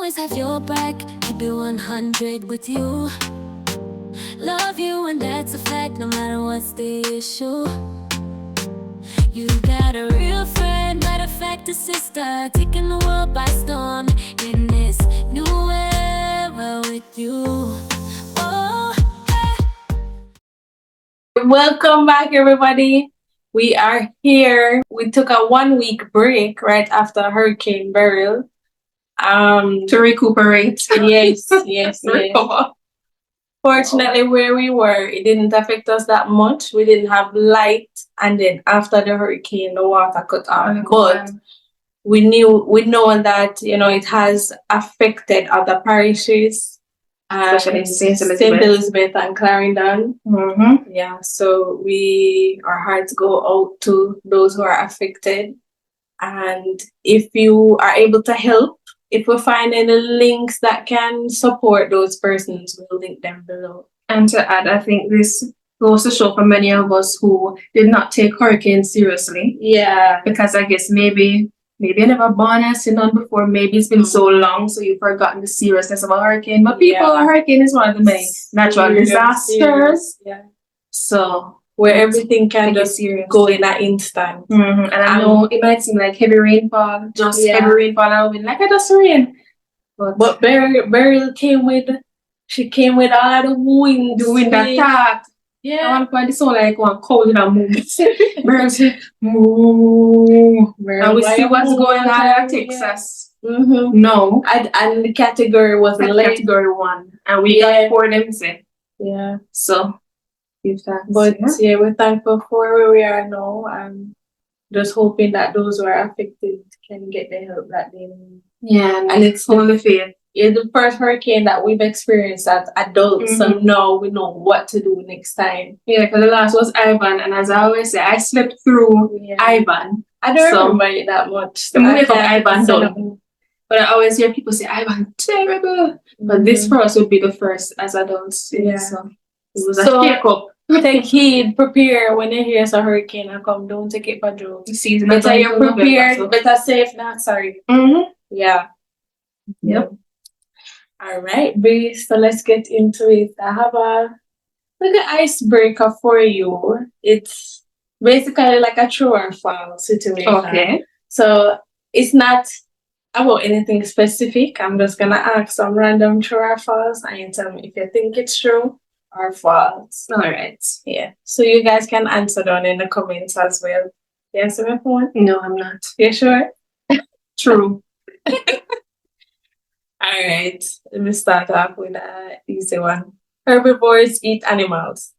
always have your back, keep it 100 with you. Love you and that's a fact, no matter what's the issue. You got a real friend, matter of fact a sister, taking the world by storm in this new era with you. Oh, hey. Welcome back, everybody. We are here. We took a 1 week break right after Hurricane Beryl. To recuperate. Yes. Fortunately, where we were, it didn't affect us that much. We didn't have light, and then after the hurricane, the water cut off. But we know that it has affected other parishes, Especially Saint Elizabeth and Clarendon. Mm-hmm. Yeah, so our hearts go out to those who are affected, and if you are able to help, if we find any links that can support those persons, we'll link them below. And to add, I think this goes to show for many of us who did not take hurricanes seriously. Yeah. Because I guess maybe you never born as you done before. Maybe it's been so long, so you've forgotten the seriousness of a hurricane. But a hurricane is one of the main natural disasters. Yeah. So where everything can just go in an instant. Mm-hmm. And I know it might seem like heavy rainfall, heavy rainfall and wind, like I just rain. But Beryl came with all the wind. The wind attack. Yeah. At one point it sounded like one cold in a movement. Beryl said, moo. And we see what's going on in Texas. Mm-hmm. No. And the category was category 1. And we got 4 them say. Yeah. So but we're thankful for where we are now, and just hoping that those who are affected can get the help that they need. Yeah, and it's only fair. It's the first hurricane that we've experienced as adults, so now we know what to do next time. Yeah, because the last was Ivan, and as I always say, I slept through Ivan. I don't remember it that much. The movie from Ivan done. But I always hear people say, Ivan, terrible. But this for us would be the first as adults. Yeah. So it was a shake-up. Take heed, prepare when you hear a hurricane and come. Don't take it for joke. Better you're prepared, better safe than sorry. Mm-hmm. Yeah. Yep. All right, B. So let's get into it. I have a little icebreaker for you. It's basically like a true or false situation. Okay. So it's not about anything specific. I'm just gonna ask some random true or false, and you tell me if you think it's true or false. All right. Yeah. So you guys can answer down in the comments as well. Yes, my phone? No, I'm not. You sure? True. All right. Let me start off with an easy one. Herbivores eat animals.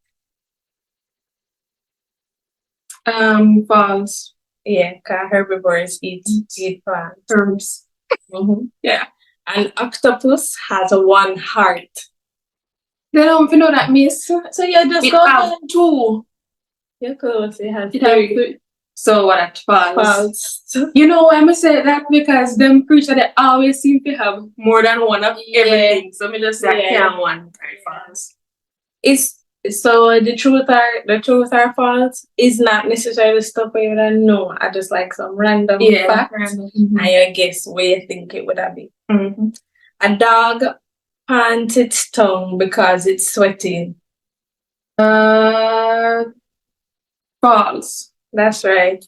False. Yeah, because herbivores eat plants. Herbs. Mm-hmm. Yeah. An octopus has 1 heart. They don't even know that, miss. So you just go on 2. You're close. It has 3. So what? False. False. You know why I say that? Because them creatures, they always seem to have more than one of everything. So me just say I can't one. False. So the truth are false is not necessarily stuff where you don't know. I just like some random facts. Mm-hmm. And you guess where you think it would have been. Mm-hmm. A dog pants its tongue because it's sweating. False. That's right.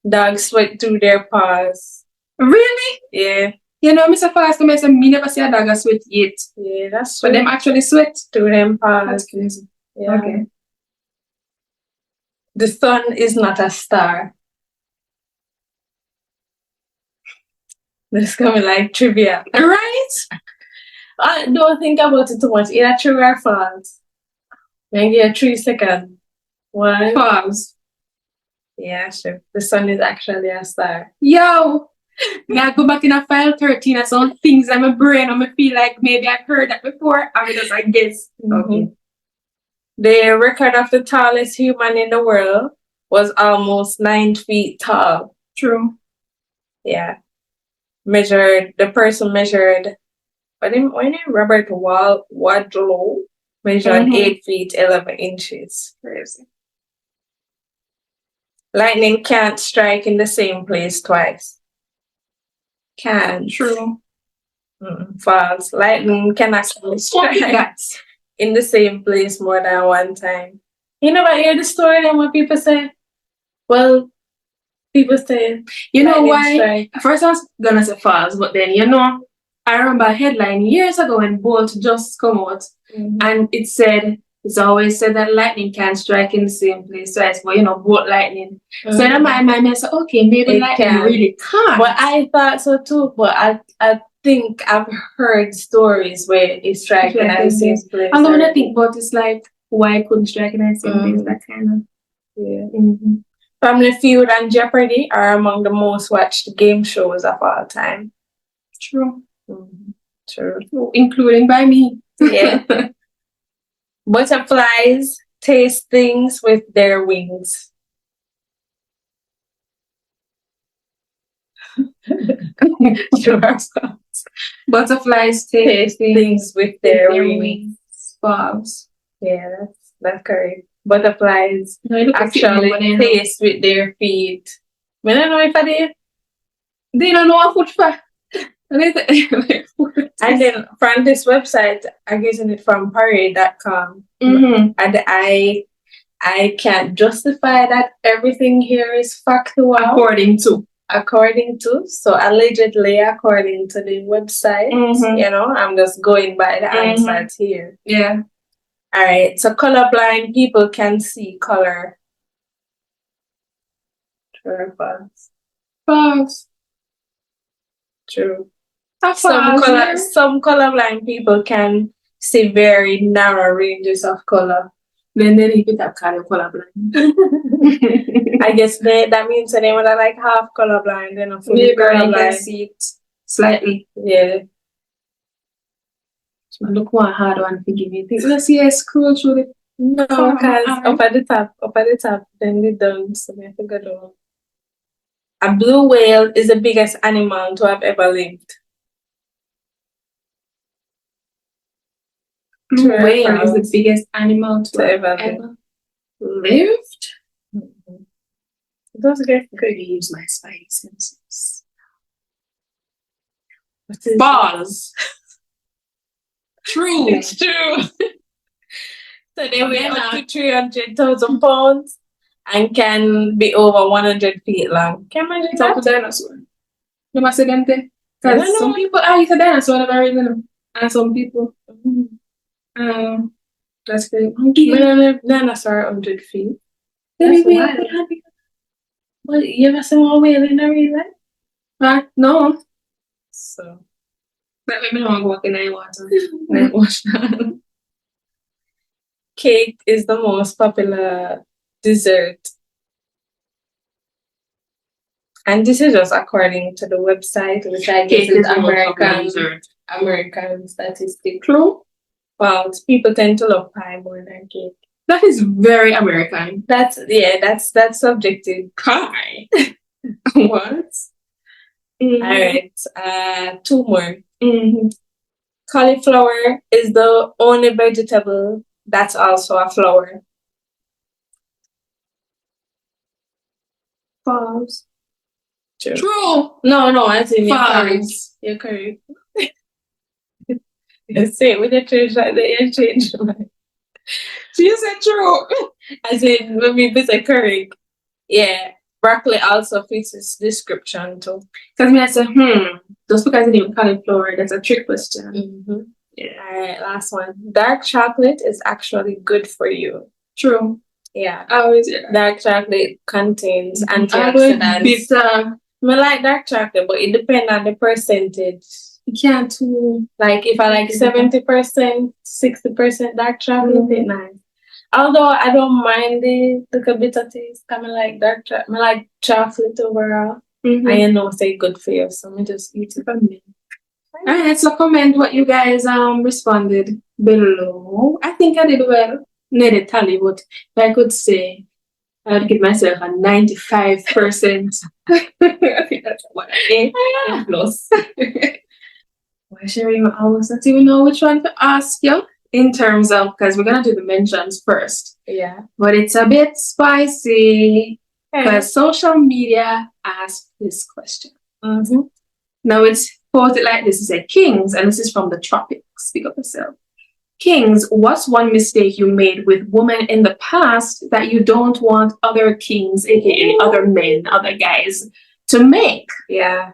Dogs sweat through their paws. Really? Yeah. You know, Mr. False, I say me never see a dog sweat yet. Yeah, that's true. But them actually sweat through them paws. That's crazy. Yeah. Okay. The sun is not a star. This is coming like trivia. Right? I don't think about it too much. Either true or false. Maybe a 3 seconds. 1. False. Yeah, sure. The sun is actually a star. Yo! Now I go back in a file 13 and some things in my brain and I feel like maybe I've heard that before. I guess. Okay. The record of the tallest human in the world was almost 9 feet tall. True. Yeah. The person measured, Robert Wadlow measured 8 feet 11 inches. Crazy. Lightning can't strike in the same place twice. Can't. True. False. Lightning can actually strike in the same place more than one time. You never hear the story then when people say, well, people say, you know why? Strike. First I was gonna say false, but then I remember a headline years ago when Bolt just come out, and it said it's always said that lightning can strike in the same place twice, but Bolt lightning. So in my mind I said, okay, maybe lightning really can't. But I thought so too. But I think I've heard stories where it's striking at the same place. And when I think about it's like, why couldn't strike in the same place? That kind of Family Feud and Jeopardy are among the most watched game shows of all time. True. True. Including by me. Yeah. Butterflies taste things with their wings. Butterflies taste things with their wings. False. Yeah, that's correct. Butterflies actually taste with their feet. I don't know if I did. They don't know what foot for. And then from this website, I'm getting it from parade.com. And I can't justify that everything here is factual. According to. So allegedly, according to the website, I'm just going by the answers here. Yeah. All right. So colorblind people can see color. True or false? False. True. Some colorblind people can see very narrow ranges of color. Then they keep it up kind of colorblind. I guess that means that they were like half colorblind and a fully colorblind. Can see it slightly. Yeah. So look one hard one to give me. Let's see, I scroll through it. No, because up at the top, then the down, so I have to go down. A blue whale is the biggest animal to have ever lived. Blue whale is the biggest animal to ever lived. Those guys could use my spidey senses. Balls. True. It's true. So they weigh up to 300,000 pounds and can be over 100 feet long. Can you imagine that? It's a dinosaur. You must say them thing. Because some people eat a dinosaur never really know. And some people. That's great. Dinosaur 100 feet. That's wild. Well, you ever seen a whale in a real life? No. So. That made me want to walk in the water. And watch that. Cake is the most popular dessert. And this is just according to the website, which I guess is American statistics. True. Well, people tend to love pie more than cake. That is very American. That's subjective. Pie. What? All right. 2 more. Cauliflower is the only vegetable that's also a flower. False. True. No, I think false. You're correct. You say with the change like the change. So you said true. As in when people say correct. Yeah. Broccoli also fits this description too. Because I said, just because it didn't cauliflower, that's a trick question. Yeah. All right, last one. Dark chocolate is actually good for you. True. Yeah. I always hear that. Dark chocolate contains antioxidants. I like dark chocolate, but it depends on the percentage. You can't too. Like if I like 70%, 60% dark chocolate, it's nice. Although I don't mind the little bit of taste, I like dark chocolate. I like chocolate overall. And say good for you, so I just eat it from me. Alright, so comment what you guys responded below. I think I did well. Not a tally, but if I could say I'd give myself a 95%. I think that's what I A plus. Why Sheree, I almost not even know which one to ask you. In terms of, because we're going to do the mentions first. Yeah. But it's a bit spicy. Because social media asked this question. Now it's Pose it like this. He said, Kings, and this is from the tropics. Speak up yourself. Kings, what's one mistake you made with women in the past that you don't want other kings, aka other men, other guys, to make? Yeah.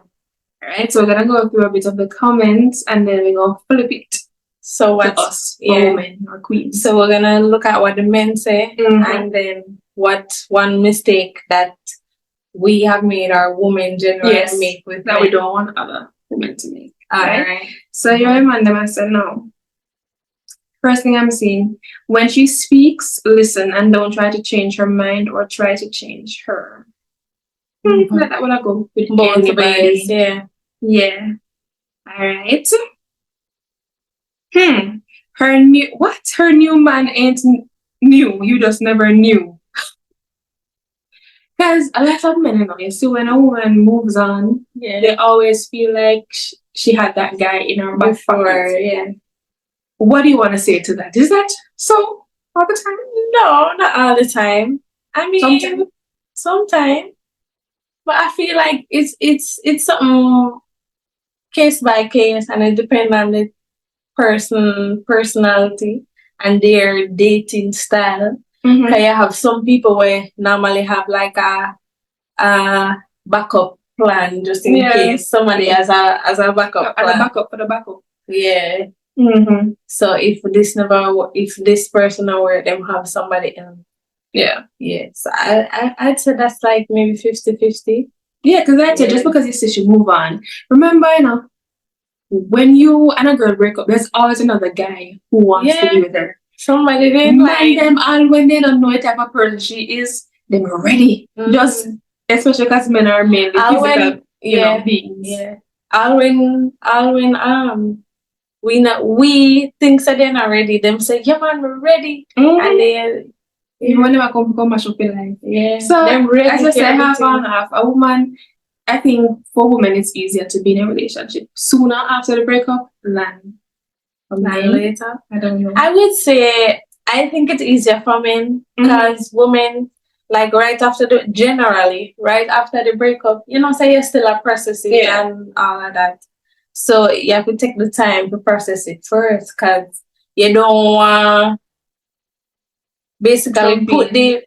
All right, so we're gonna go through a bit of the comments and then we're gonna flip it So to what? us, women or queens. So we're gonna look at what the men say, and then what one mistake that we have made our women generally make with that men. we don't want other women to make. All right? right. So you're a man, them I said no. First thing I'm seeing, when she speaks, listen and don't try to change her mind or try to change her. Let that one I go with Both anybody. ways, yeah. Yeah. All right. Her new man ain't new. You just never knew. Because a lot of men, you know, you see when a woman moves on, they always feel like she had that guy in her back pocket. Yeah. What do you want to say to that? Is that so all the time? No, not all the time. I mean, sometimes. But I feel like it's something case by case, and it depends on the personality and their dating style. Because you have some people where normally have like a backup plan just in case somebody has a backup plan. A backup for the backup. Yeah. So if this person not work, them have somebody else. Yeah. So I'd say that's like maybe 50-50. Yeah, because I'd say just because you say she move on. Remember, you know, when you and a girl break up, there's always another guy who wants to be with her. Somebody then like them, and when they don't know what type of person she is, they're ready. Just especially because men are mainly physical, beings. Yeah. All when we think so they're not ready, them say, yeah man, we're ready. And then you want to come mash up your life. Yeah. So as I said, half and half. A woman, I think for women it's easier to be in a relationship sooner after the breakup than later. I don't know. I would say I think it's easier for men because women, like right after the breakup, you know, say you're still a processing and all of that. So you have to take the time to process it first, because you don't want basically put the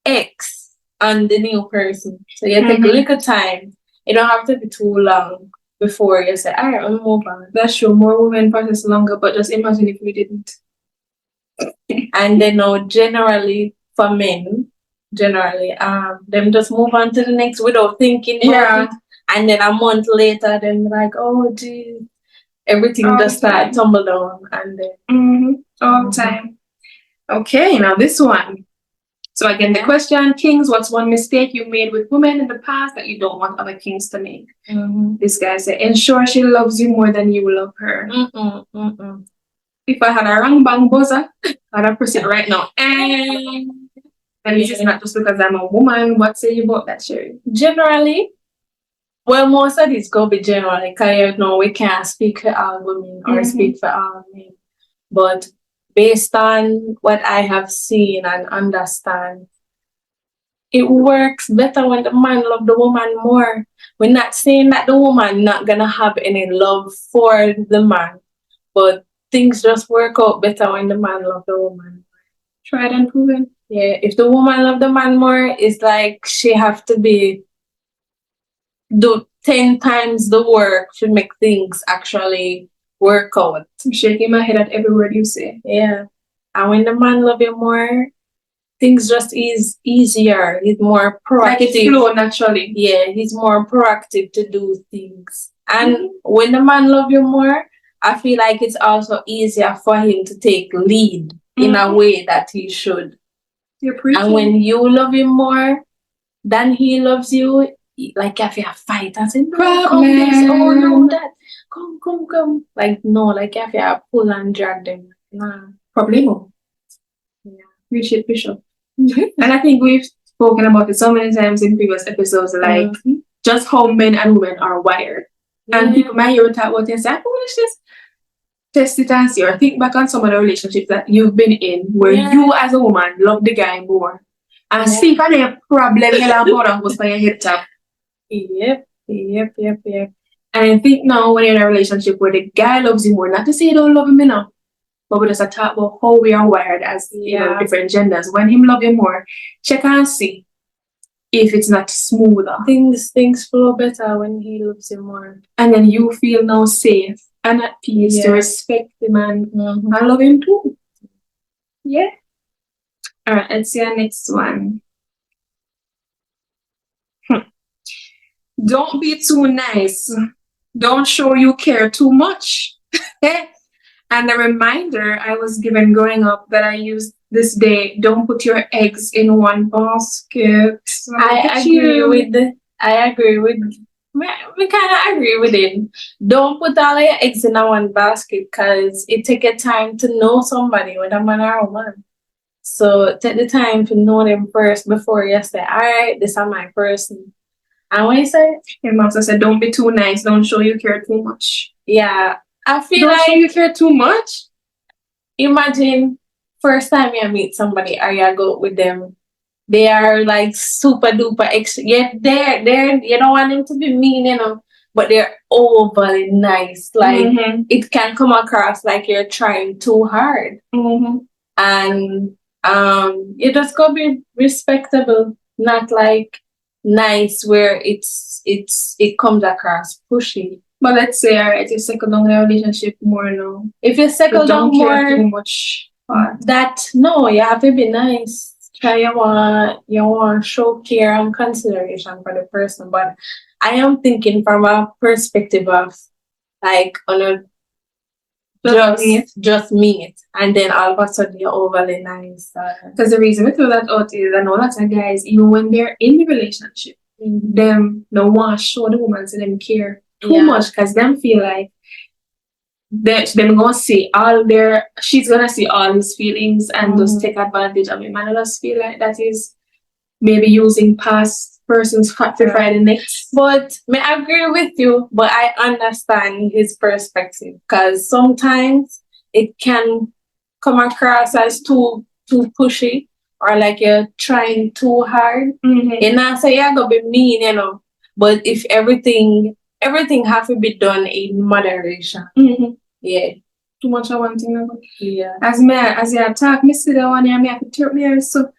ex on the new person. So you take a little time. You don't have to be too long before you say, all right, I'll move on. That's true. More women process longer, but just imagine if we didn't. And then now generally for men, them just move on to the next without thinking about it. And then a month later, then like, oh, geez, everything just start tumble down. And then all the time. Okay, now this one. So again, the question, Kings, what's one mistake you made with women in the past that you don't want other kings to make? This guy said, ensure she loves you more than you love her. If I had a wrong bang buzzer, I'd have pressed it right now. And this is not just because I'm a woman. What say you about that, Sheree? Generally, well, most of these go be generally, because you know we can't speak for all women or speak for all men. But based on what I have seen and understand, it works better when the man loves the woman more. We're not saying that the woman not gonna have any love for the man, but things just work out better when the man loves the woman. Tried and proven. Yeah, if the woman loves the man more, it's like she have to do 10 times the work to make things actually work out. I'm shaking my head at every word you say. Yeah. And when the man love you more, things just is easier. He's more proactive. Like it flow naturally. Yeah, he's more proactive to do things. And when the man love you more, I feel like it's also easier for him to take lead in a way that he should. You're preaching. And when you love him more than he loves you, like if you have fight and say, no, come this, oh no, that, come. Like, no, like if you pull and drag them. Nah. Problemo. Yeah. Reach it, Bishop. And I think we've spoken about it so many times in previous episodes, like just how men and women are wired. And people might hear talk about it and say, I wish this. Test it and see, or think back on some of the relationships that you've been in where you as a woman love the guy more. And see if any problem you'll have was for your head top. Yep. And I think now when you're in a relationship where the guy loves you more, not to say you don't love him enough, but we just talk about how we are wired as different genders. When him love you more, check and see if it's not smoother. Things flow better when he loves you more. And then you feel now safe and at peace to respect the man and love him too. Yeah. All right, let's see our next one. Don't be too nice. Don't show you care too much. And a reminder I was given growing up that I used this day, don't put your eggs in one basket. So I agree with we kind of agree with it. Don't put all your eggs in one basket because it takes a time to know somebody, whether man or a woman. So take the time to know them first before you say, all right, this is my person. And when you say, your mom said, don't be too nice, don't show you care too much. Yeah, I feel don't like show you care too much. Imagine first time you meet somebody or you go with them, they are like super duper extra. Yeah, they're you don't want them to be mean, but they're overly nice. Like it can come across like you're trying too hard. And you just gotta be respectable, not like nice where it comes across pushy. But let's say, all right, you settle down in a relationship more now. If you settle down more, too much. You have to be nice. You want to show care and consideration for the person. But I am thinking from a perspective of like on a just meet, and then all of a sudden you're overly nice. Because the reason we throw that out is I know lots of guys, even when they're in the relationship, them don't want to show the woman to them care too much because them feel like them gonna see she's gonna see all his feelings and just take advantage of him. And I just feel like that is maybe using past person's fat to fry the next. But I agree with you, but I understand his perspective because sometimes it can come across as too pushy or like you're trying too hard. And I say you're gonna be mean, but if everything have to be done in moderation. Yeah. Too much of one thing. Yeah. As you talk, me see the one here, me have to turn me here. So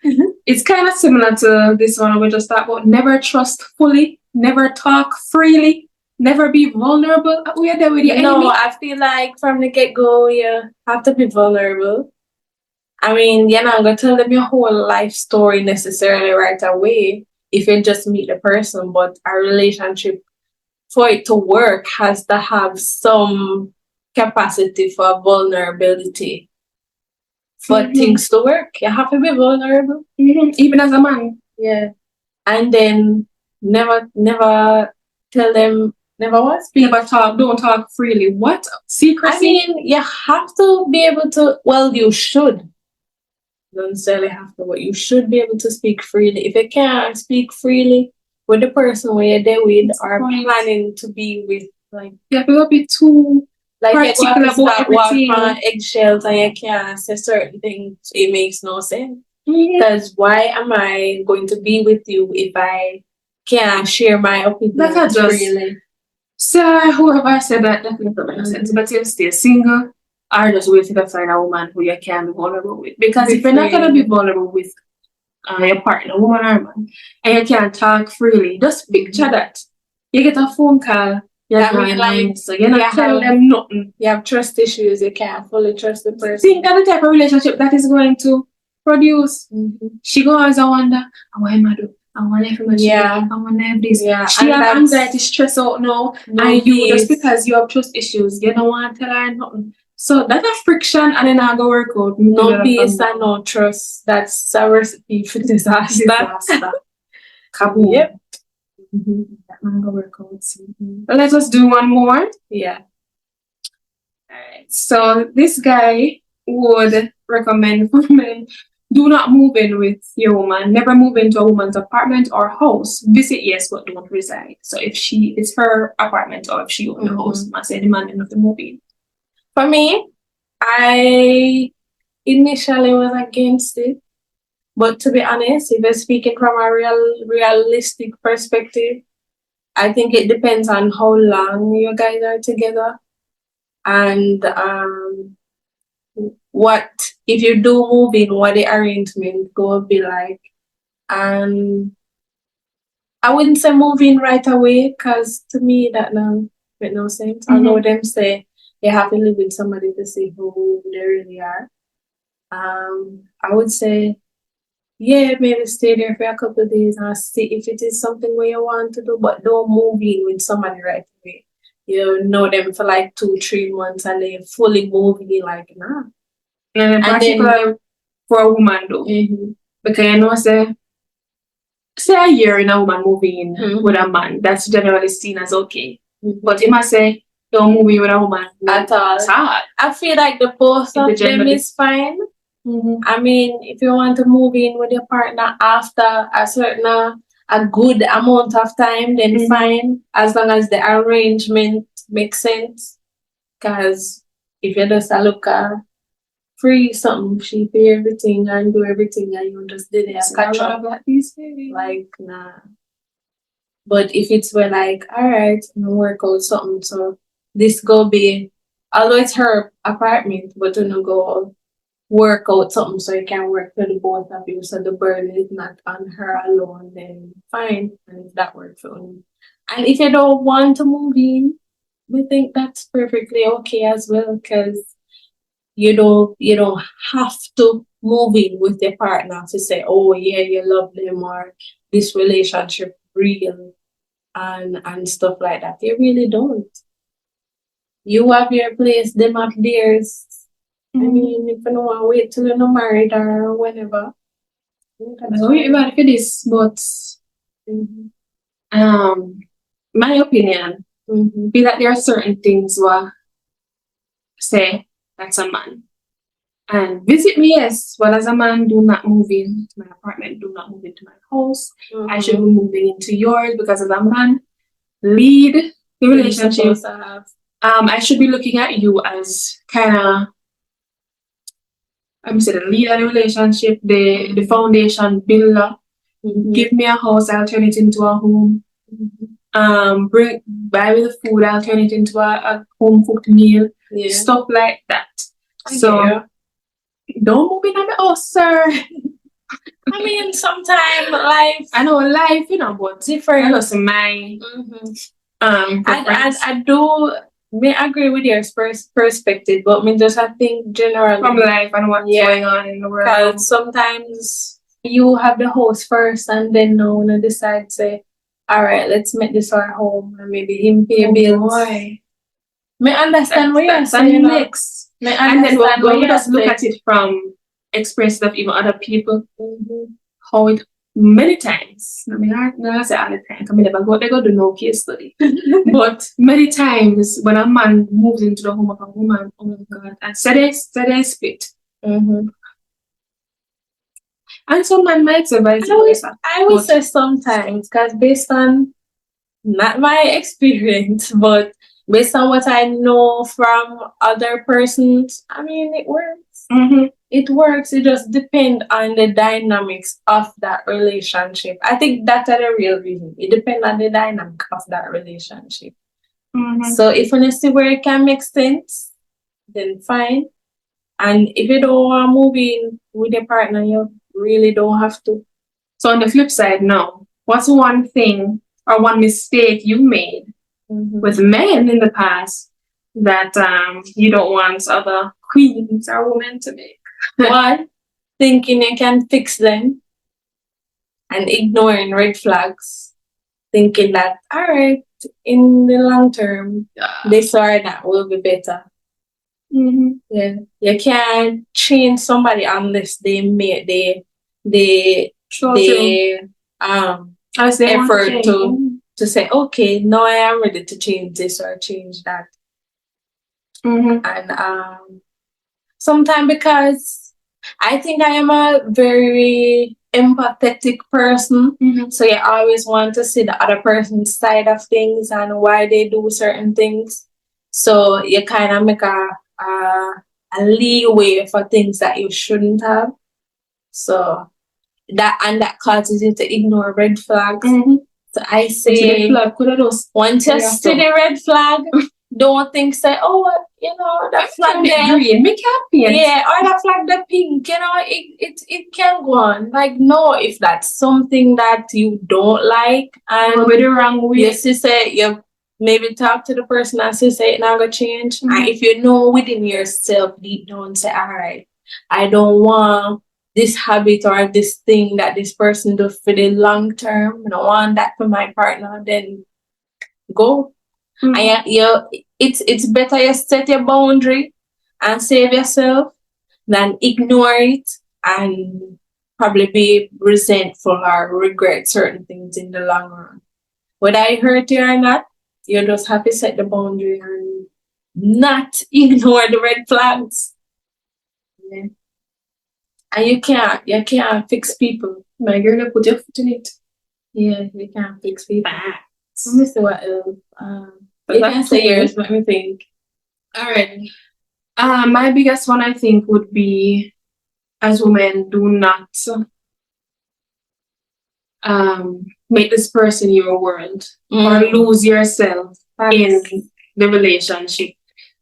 it's kind of similar to this one we just talked about. Never trust fully, never talk freely, never be vulnerable. We are there with you. No, I feel like from the get-go, you have to be vulnerable. I mean, you're not going to tell them your whole life story necessarily right away if you just meet the person, but a relationship, for it to work, has to have some capacity for vulnerability. For things to work, you have to be vulnerable. Even as a man. Yeah. And then never tell them, don't talk freely. What? Secrecy? I mean, you have to be able to, you should. Don't necessarily have to, but you should be able to speak freely. If you can't speak freely with the person where you're there with or planning to be with, like, yeah, people be too particular about walk on eggshells and you can't say certain things. It makes no sense. Because why am I going to be with you if I can't share my opinions freely? So whoever said that doesn't make sense. But you stay single or just wait to find a woman who you can be vulnerable with. Because if you're not gonna be vulnerable with your partner, woman or man, and you can't talk freely, just picture that. You get a phone call. So you're not telling them nothing. You have trust issues. You can't fully trust the person. Think that the type of relationship that is going to produce. She goes, I wonder, I want to do. I want everybody. I want to have this. Yeah. She has anxiety, stress out now. And you, just because you have trust issues, you don't want to tell her nothing. So that's a friction and then I go work out. No peace and no trust. That's a recipe for disaster. Kaboom. Yep. Let us do one more. Yeah. Alright. So this guy would recommend for men, do not move in with your woman. Never move into a woman's apartment or house. Visit, yes, but don't reside. So if it's her apartment or if she owns the house, I say the man enough to move in. For me, I initially was against it. But to be honest, if you're speaking from a realistic perspective, I think it depends on how long you guys are together, and what if you do move in, what the arrangement will be like. And I wouldn't say move in right away, because to me that no make no sense. I know them say you have to live with somebody to see who they really are. I would say, yeah, maybe stay there for a couple of days and see if it is something where you want to do, but don't move in with somebody right away. You know them for like 2-3 months and then fully move in, like, nah. And in particular for a woman though. Because you know say a year in a woman moving in with a man, that's generally seen as okay. But you must say don't move in with a woman at all. It's hard. I feel like the both of them is fine. I mean, if you want to move in with your partner after a good amount of time, then fine, as long as the arrangement makes sense. Because if you just look free something, she pay everything and do everything, and you just did it, catch up. Like, nah. But if it's where like, all right, I'm gonna work out something, so this go be, although it's her apartment, but you know, go work out something so you can work for the both of you, so the burden is not on her alone, then fine. And if that works for you. And if you don't want to move in, we think that's perfectly okay as well, because you don't have to move in with your partner to say, oh yeah, you love them or this relationship real and stuff like that. You really don't. You have your place, them have theirs. I mean, if you don't want to wait till you're not married or whenever. I'm really bad for this, but my opinion be that there are certain things where say that's a man. And visit me, yes. Well, as a man, do not move into my apartment, do not move into my house. I should be moving into yours, because as a man, lead the relationship. I should be looking at you as kind of, I'm saying, the lead of the relationship, the foundation builder. Give me a house, I'll turn it into a home. Buy me the food, I'll turn it into a home cooked meal. Stuff like that. So don't move in on the house, sir. I mean, sometimes life. I know life, but different. That's my I do may agree with your perspective, but I just I think generally from life and what's going on in the world. Because sometimes you have the house first, and then now you decide say, all right, let's make this our home, and maybe him pay bills. May understand what you're saying next. And then when we just look at it from experience of even other people, how it many times, I mean, I say all the time, I mean, never go do no case study. But many times when a man moves into the home of a woman, oh my God, and say they split. And some man might say vice versa. I would say sometimes, because based on not my experience, but based on what I know from other persons, I mean, it works. It works. It just depends on the dynamics of that relationship. I think that's the real reason. It depends on the dynamic of that relationship. So if you see where it can make sense, then fine. And if you don't want to move in with your partner, you really don't have to. So on the flip side now, what's one thing or one mistake you made with men in the past that you don't want other queens or women to make? One, thinking you can fix them and ignoring red flags, thinking that, all right, in the long term, this or that will be better. Yeah, you can't change somebody unless they make the effort to say, okay, now I am ready to change this or change that. And sometimes, because I think I am a very empathetic person, so you always want to see the other person's side of things and why they do certain things. So you kind of make a leeway for things that you shouldn't have. So that causes you to ignore red flags. So I The say, flag could have just once you see the red flag, don't think say, oh, that flag there, green, make happy. yeah, or that flag that pink, it can go on. Like, no, if that's something that you don't like and with the wrong way, your sister, you maybe talk to the person and say it not gonna change. And if you know within yourself deep down, say, all right, I don't want this habit or this thing that this person does for the long term. I don't want that for my partner. Then go. And it's better you set your boundary and save yourself than ignore it and probably be resentful or regret certain things in the long run. Whether I hurt you or not, you just have to set the boundary and not ignore the red flags. Yeah. And you can't fix people. My girl, put your foot in it. Yeah, you can't fix people. Let me see what else. You can say yours, let me think. All right. My biggest one, I think, would be, as women, do not make this person your world or lose yourself in the relationship.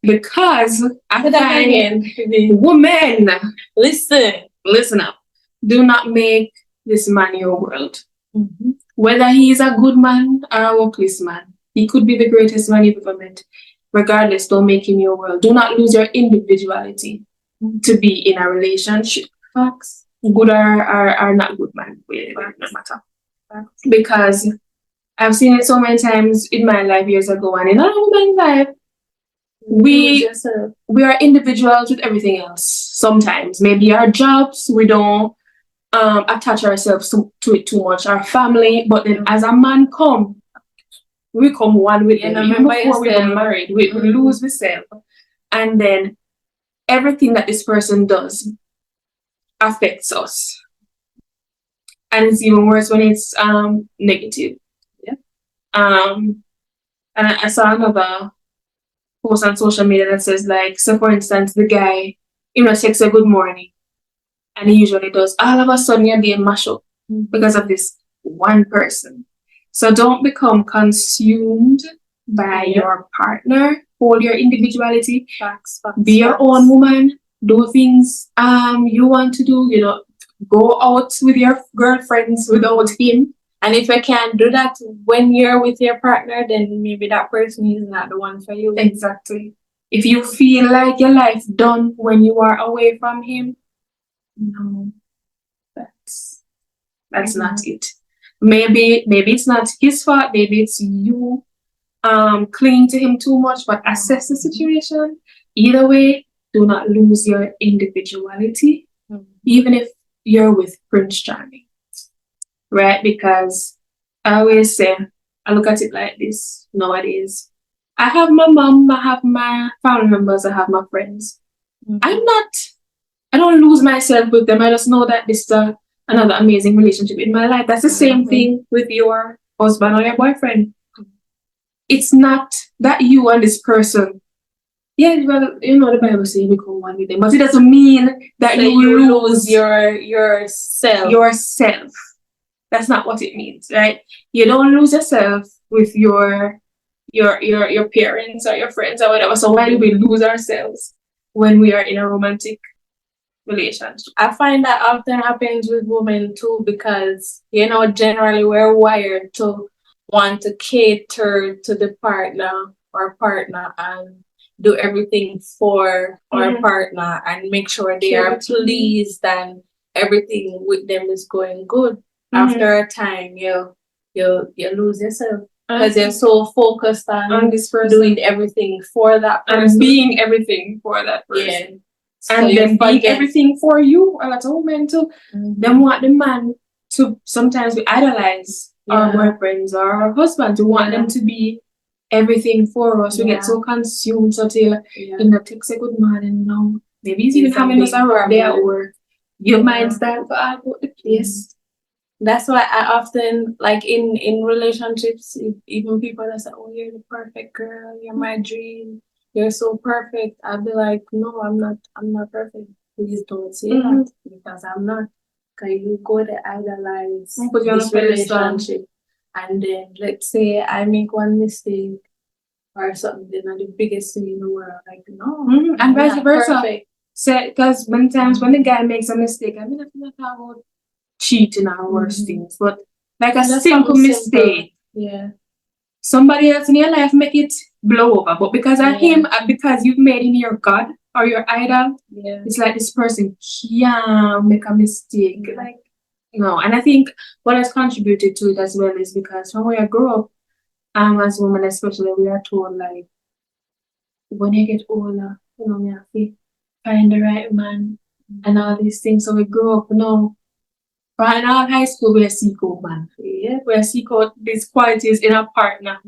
Because I find women, listen up. Do not make this man your world. Whether he is a good man or a worthless man, he could be the greatest man you've ever met. Regardless, don't make him your world. Do not lose your individuality to be in a relationship. Facts. Good or not good man, it doesn't matter. Facts. Because I've seen it so many times in my life years ago and in a woman's life. We are individuals with everything else. Sometimes, maybe our jobs, we don't attach ourselves to it too much. Our family, but then as a man we come one with them. Even before we get married, we lose ourselves, and then everything that this person does affects us, and it's even worse when it's negative. Yeah. And I saw another post on social media that says, like, so for instance, the guy, texts a good morning, and he usually does. All of a sudden, your day mash up because of this one person. So don't become consumed by your partner. Hold your individuality. Facts, be your own woman. Do things you want to do. Go out with your girlfriends without him. And if you can't do that when you're with your partner, then maybe that person is not the one for you. Exactly. If you feel like your life done when you are away from him, no, that's not it. Maybe it's not his fault. Maybe it's you clinging to him too much. But assess the situation. Either way, do not lose your individuality, even if you're with Prince Charming. Right? Because I always say, I look at it like this nowadays. I have my mom, I have my family members, I have my friends. I don't lose myself with them. I just know that this is another amazing relationship in my life. That's the same thing with your husband or your boyfriend. It's not that you and this person, well, the Bible says become one with them, but it doesn't mean that you lose yourself. That's not what it means, right? You don't lose yourself with your parents or your friends or whatever. So why do we lose ourselves when we are in a romantic relationship? I find that often happens with women too, because generally we're wired to want to cater to the partner and do everything for our partner and make sure they are pleased and everything with them is going good. After a time, you lose yourself because you're so focused on this person, doing everything for that person, and being everything for that person. Yeah. So and then being everything for you, and that's a woman too. Them want the man to, sometimes we idolize our boyfriends or our husbands. We want them to be everything for us. We get so consumed until takes a good man and now maybe he's even having us around there at work. Your mind's that go out the place. That's why I often, like in relationships, even people that say, oh, you're the perfect girl, you're my dream, you're so perfect. I'll be like, no, I'm not perfect. Please don't say that, because I'm not. Because you go to idolize this relationship. and then let's say I make one mistake or something, then I'm the biggest thing in the world. Like, no, and I'm vice not versa. perfect. So, because many times when the guy makes a mistake, I mean, I feel like I about cheating and worse things, but like a Just simple something mistake, Yeah. somebody else in your life make it blow over. But because of Yeah. him, and because you've made him your God or your idol, Yeah. it's like this person can't make a mistake. Yeah. Like, no. And I think what has contributed to it as well is because when we grow up, as women especially, we are told like, when you get older, you have to find the right man and all these things. So we grow up, right now in high school, we seek out man. Yeah, we seek out these qualities in a partner.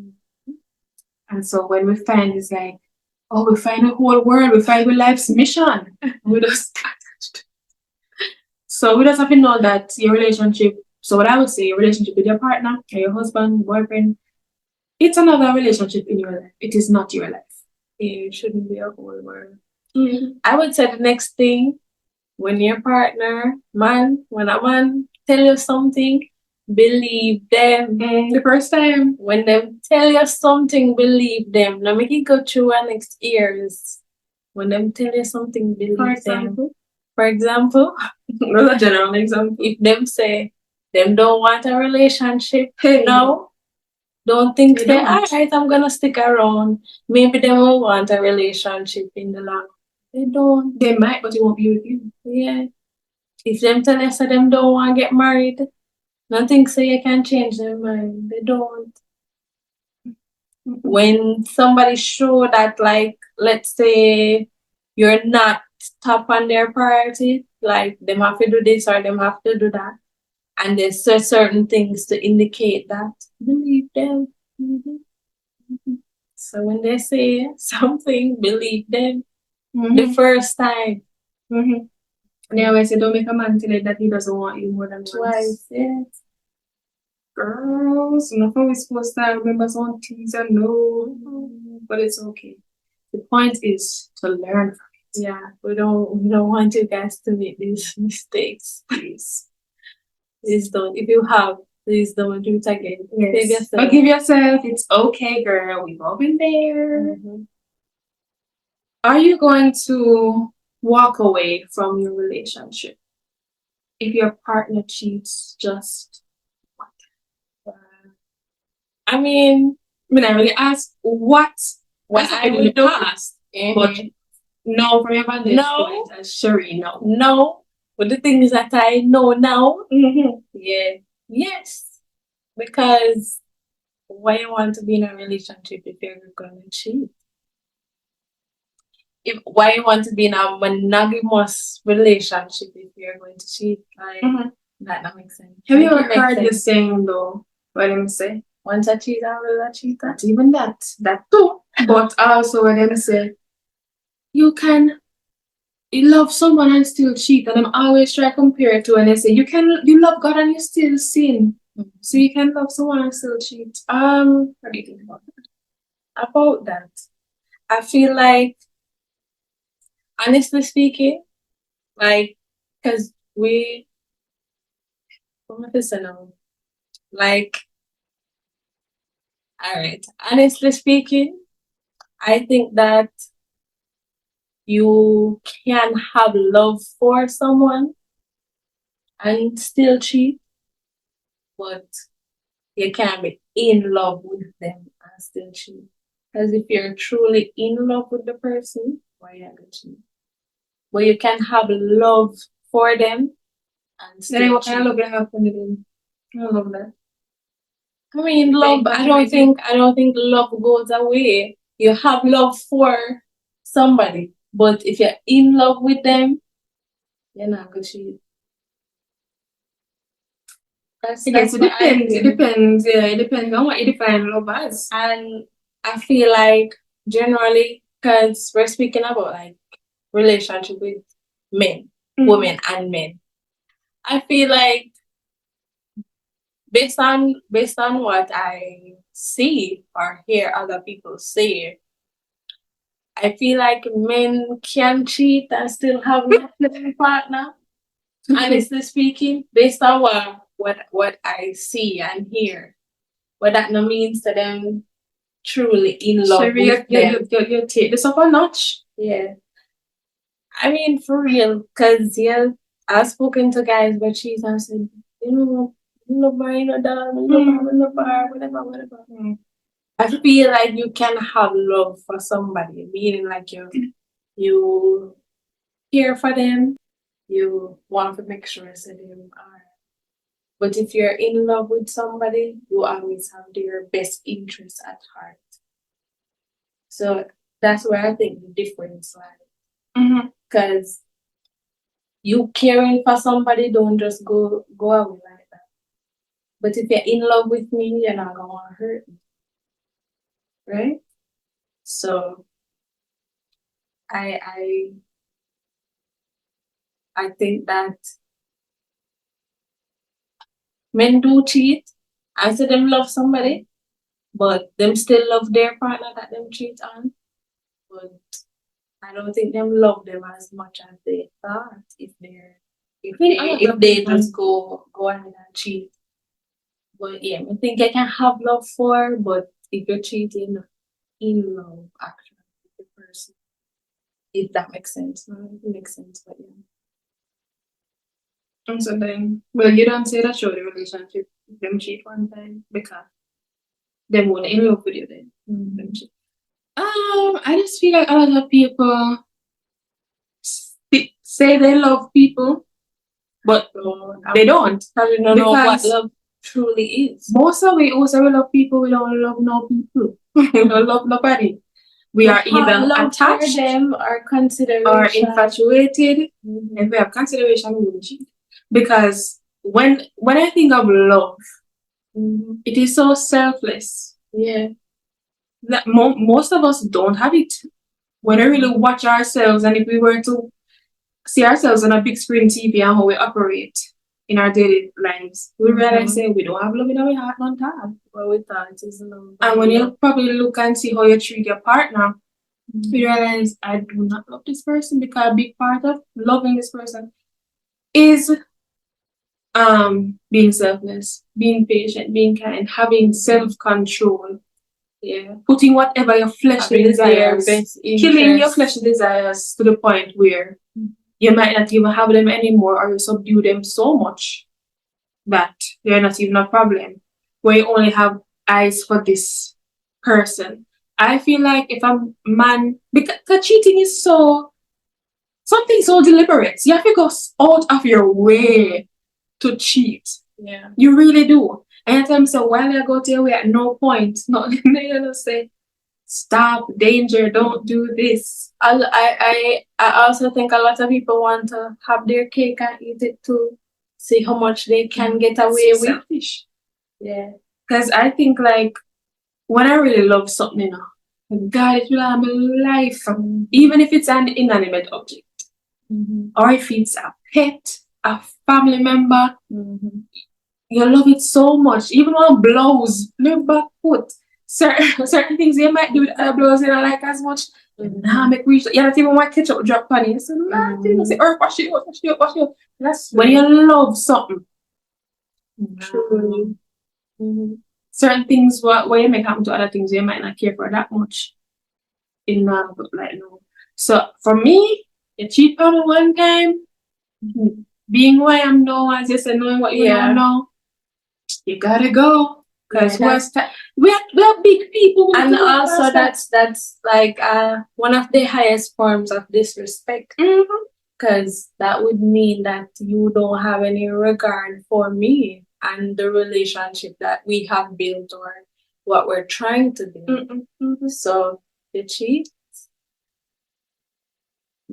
And so when we find, it's like, oh, we find the whole world, we find our life's mission. We just so we just have to know that your relationship. So what I would say, your relationship with your partner or your husband, boyfriend, it's another relationship in your life. It is not your life. It shouldn't be a whole world. I would say the next thing, when your partner, when a man tell you something, believe them. The first time. When them tell you something, believe them. Now make it go through our next years. When them tell you something, believe them. For example, another general example. If them say them don't want a relationship, no. Don't think They say, don't. all right, I'm gonna stick around. Maybe they will want a relationship in the long. They don't. They might, but it won't be with you. Yeah. If them tell us that them don't want to get married, nothing say you can change their mind. They don't. When somebody show that, like, let's say you're not top on their priority, like them have to do this or them have to do that, and there's certain things to indicate that, believe them. So when they say something, believe them the first time. And they always say, don't make a man tell you that he doesn't want you more than Twice. Yes. Girls, nothing we're supposed to remember some things and know, but it's okay. The point is to learn from it. Yeah, we don't want you guys to make these mistakes. Please don't. If you have, please don't do it again. Yes. Forgive yourself. It's okay, girl. We've all been there. Are you going to walk away from your relationship if your partner cheats? Just I mean, I really ask what I would do. But no, from your vantage point as Sheree, no. No, but the things that I know now, yeah, yes, because why you want to be in a relationship if you're going to cheat? Why you want to be in a monogamous relationship if you're going to cheat? Like, that makes sense. Have you ever heard this saying though? What them say? Once a cheat, always a cheater. Not even that too. But also when them say, you love someone and still cheat, and them always try to compare it to, and they say you love God and you still sin. So you can love someone and still cheat. What do you think about that? About that, I feel like, honestly speaking, like, because what am I saying now? Like, all right, honestly speaking, I think that you can have love for someone and still cheat, but you can't be in love with them and still cheat. Because if you're truly in love with the person, why you gonna cheat? But you can have love for them and still what kind of love you have for them? I love that. I mean, love. I don't think love goes away. You have love for somebody, but if you're in love with them, you're not gonna cheat. It depends. It depends. Yeah, it depends on what you define love as. And I feel like generally, because we're speaking about like relationship with men, women, and men. I feel like based on what I see or hear other people say, I feel like men can cheat and still have a partner. Honestly speaking, based on what I see and hear, but that no means that them truly in love Sheree, with them. you take this up a notch. Yeah. I mean, for real, because, yeah, I've spoken to guys where cheese and said, love her, dog, love her, whatever. I feel like you can have love for somebody, meaning like you care for them, you want to make sure that they are. But if you're in love with somebody, you always have their best interests at heart. So that's where I think the difference lies. Because you caring for somebody don't just go away like that. But if you're in love with me, you're not gonna hurt me. Right? So I think that men do cheat. I say them love somebody, but them still love their partner that them cheat on. But I don't think them love them as much as they thought if they just go ahead and cheat. But yeah, I think I can have love for, but if you're cheating, in love actually with the person. If that makes sense. No, it makes sense, but yeah. And so then, well, you don't say that show the relationship them cheat one time because them won't in love with you then. Them cheat. I just feel like a lot of people say they love people, but they don't. Probably don't know what love truly is. Most of we also love people, we don't love no people. We don't love nobody. We are either attached them or consideration or infatuated. If we have consideration, we will cheat. Because when I think of love, it is so selfless. Yeah. That most of us don't have it. When we really watch ourselves, and if we were to see ourselves on a big screen TV and how we operate in our daily lives, we realize that we don't have love in our heart, not that. Well, we thought it is love. And when you probably look and see how you treat your partner, you realize I do not love this person, because a big part of loving this person is being selfless, being patient, being kind, having self-control. Yeah. Putting whatever your fleshly desires, killing your fleshly desires to the point where you might not even have them anymore, or you subdue them so much that they're not even a problem, where you only have eyes for this person. I feel like if a man, because cheating is something so deliberate, you have to go out of your way to cheat. Yeah. You really do. Anytime so while I go to your way, at no point, not you know, say, stop, danger, don't do this. I also think a lot of people want to have their cake and eat it too. See how much they can get away with. Selfish. Yeah. Because I think like when I really love something, you know, God, it will have my life. Even if it's an inanimate object. Or if it's a pet, a family member. You love it so much. Even one blows, no back foot. Certain things you might do with other blows, you don't like as much. Nah, make reach. You don't even want ketchup drop on it. So you say, wash it. That's when you love something. True. Certain things what you make happen to other things you might not care for that much. In love, but like no. So for me, you cheat on me one time, being who I am now, as you said, knowing what you don't know, you gotta go. Because we are big people. And also that's like one of the highest forms of disrespect. Because that would mean that you don't have any regard for me and the relationship that we have built or what we're trying to do. So you cheat.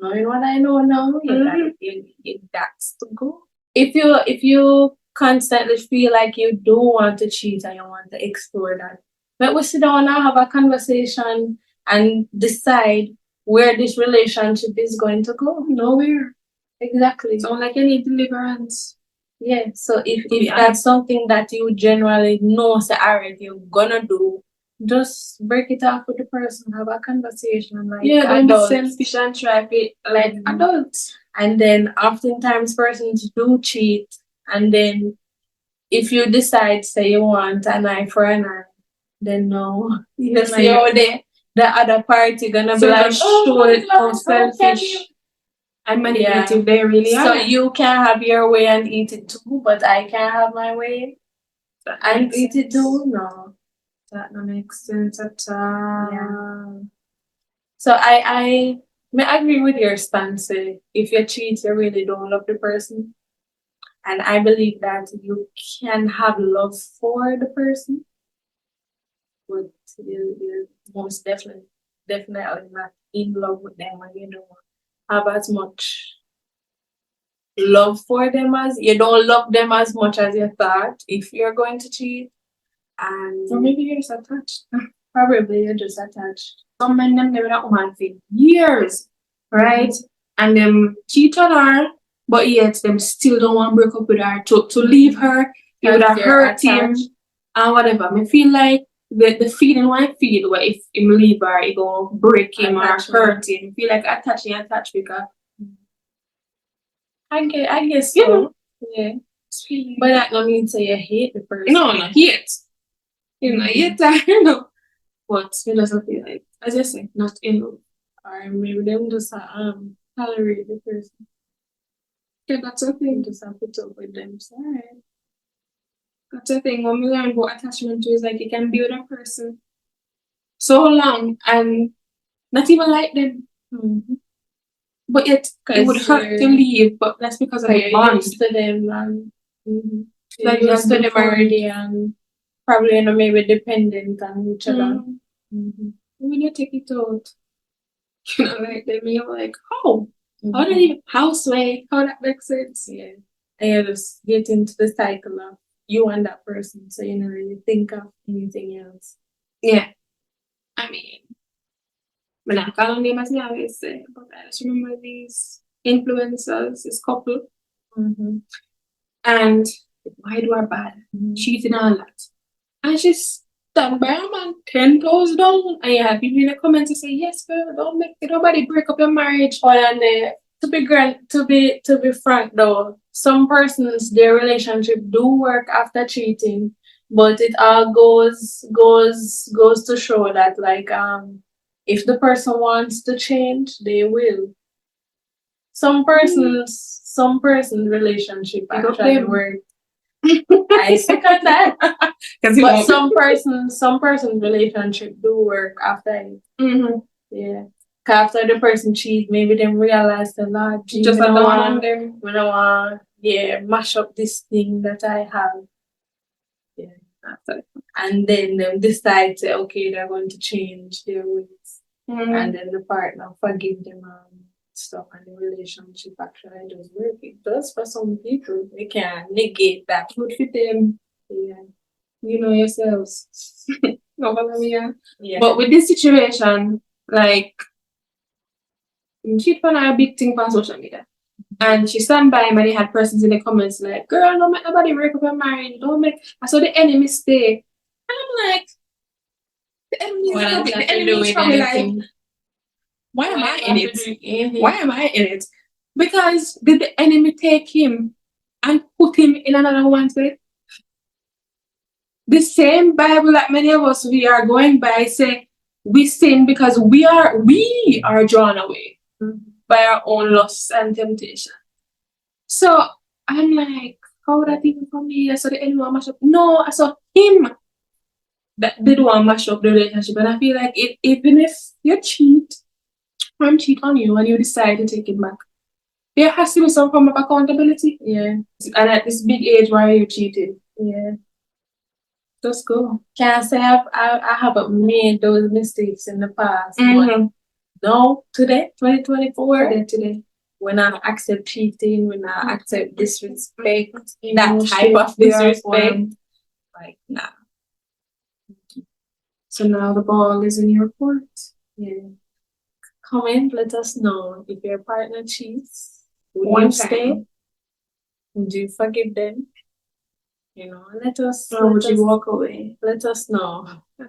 Knowing what I know now, you that's to go. If you constantly feel like you do want to cheat and you want to explore that, let us sit down and have a conversation and decide where this relationship is going to go. Nowhere. Exactly. It's not like you need deliverance. Yeah. So if that's something that you generally know, say, alright, you're gonna do, just break it off with the person, have a conversation like don't be selfish and try it like adults. And then oftentimes persons do cheat, and then if you decide, say you want an eye for an eye, then no. You see how the other party gonna be like, show it how selfish and manipulative they really so are. you can have your way and eat it too, but I can't have my way and eat it too? No. That don't make sense at all. Yeah. So I agree with your stance. If you cheat, you really don't love the person. And I believe that you can have love for the person, but you're most definitely not in love with them, and you don't have as much love for them as you don't love them as much as you thought if you're going to cheat. And Or maybe you're just attached. probably you're just attached. Some men them never that woman for years, right? And them cheat on her, but yet them still don't want to break up with her. To leave her, it would have hurt him and whatever. I feel like the feeling when I feel where if him leave her, it gonna break him or hurt him. I feel like attached because I guess so. Yeah. But that don't mean say you hate the person. No, not hate. You know, hate her, you know. But it doesn't feel like, as I say, not in love. Or maybe them just tolerate the person. Yeah, that's a thing. Just put up with them. So, alright. That's the thing. When we learn what attachment is, like you can be with a person so long and not even like them. Mm-hmm. But yet it would hurt to leave, but that's because of the bond. Used to them and like used to them already and probably maybe dependent on each other. Mm-hmm. When you take it out, you know, like them, you're like, oh, how do you housewife? How that makes sense? Yeah. And you just get into the cycle of you and that person, so you don't really think of anything else. Yeah. I mean, I'm not calling them as I always say, but I just remember these influencers, this couple, and why do her bad, cheating and all that. And she's stand by a man 10 toes down, and you have people in the comments to say, yes, girl, don't make nobody break up your marriage. Oh, and to be frank though, some persons their relationship do work after cheating, but it all goes to show that like if the person wants to change, they will. Some persons relationship actually work. I second that. But some persons relationship do work after it. Yeah. After the person cheat, maybe them realize the Lord just don't want them. We don't want mash up this thing that I have. Yeah. After. And then them decide to okay, they're going to change their ways. And then the partner forgive them stuff, and the relationship actually does work. It does for some people. They can't negate that. Good for them. Yeah. You know yourselves. Yeah. But with this situation, like cheat on a big thing on social media. And she stand by him and he had persons in the comments like, girl, don't make nobody break up your marriage. I saw the enemy stay. And I'm like, the enemy is probably like, why am I in it? Why am I in it? Because did the enemy take him and put him in another one's way? The same Bible that many of us we are going by say we sin because we are drawn away by our own lusts and temptation. So I'm like, how would that even for me? I saw the enemy mash up. No, I saw him that did want to mash up the relationship. And I feel like even if you cheat on you and you decide to take it back, there has to be some form of accountability. Yeah. And at this big age, why are you cheating? Yeah. Just go. Can't say I haven't made those mistakes in the past. But no, today, 2024, today, when I accept cheating, when I accept disrespect, that type of disrespect, like, nah. So now the ball is in your court. Yeah. Comment, let us know if your partner cheats. Would you stay? Would you forgive them? You know, let us. Or would you walk away? Let us know.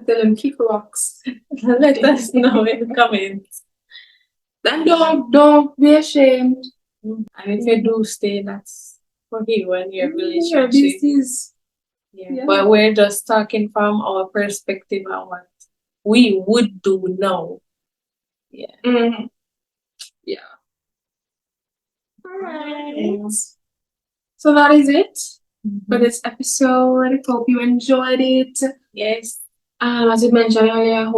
Tell them kick rocks. Let us know in the comments. And don't be ashamed. And if you do stay, that's for you and your relationship. This is Yeah. But we're just talking from our perspective on what we would do now. Yeah. Mhm. Alright. So that is it for Mhm. this episode. Hope you enjoyed it. Yes. As we mentioned earlier,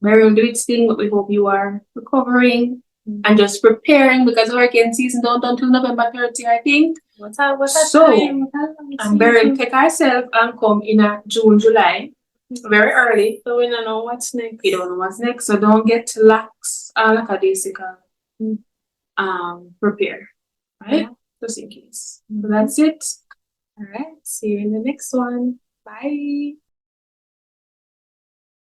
Marion do its thing, but we hope you are recovering and just preparing because hurricane season don't until November 30, I think. What's our So, time? and Marion take herself and come in June, July, very early. So we don't know what's next. You don't know what's next, so don't get lax lackadaisical. Prepare, right? Yeah. Just in case. So that's it. Alright. See you in the next one. Bye.